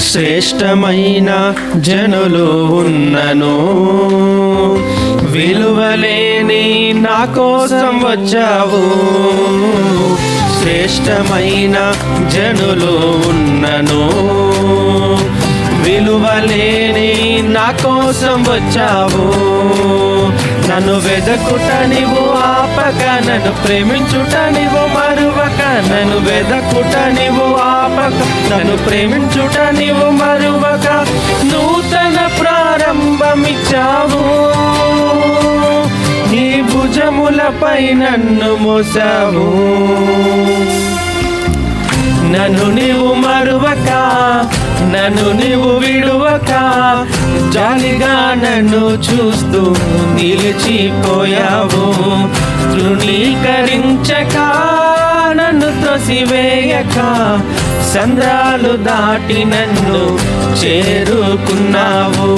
శ్రేష్టమైన జనులు ఉన్నను, విలువలేని నా కోసం వచ్చావు. శ్రేష్టమైన జనులు ఉన్నను, విలువలేని నా కోసం వచ్చావు. నన్ను వెదకుట నీవు ఆపక, నన్ను ప్రేమించుట నీవు మరువక. నన్ను వెదకుట నీవు ఆపక, నన్ను ప్రేమించుట నీవు మరువక. నూతన ప్రారంభమిచ్చావు, నీ భుజములపై నన్ను మోసావు. నన్ను నీవు మరువక, నన్ను నీవు విడువక, జాలిగా నన్ను చూస్తూ నిలిచిపోయావు. తృణీకరించక, నన్ను త్రోసివేయక, సంద్రాలు దాటి నన్ను చేరుకున్నావు.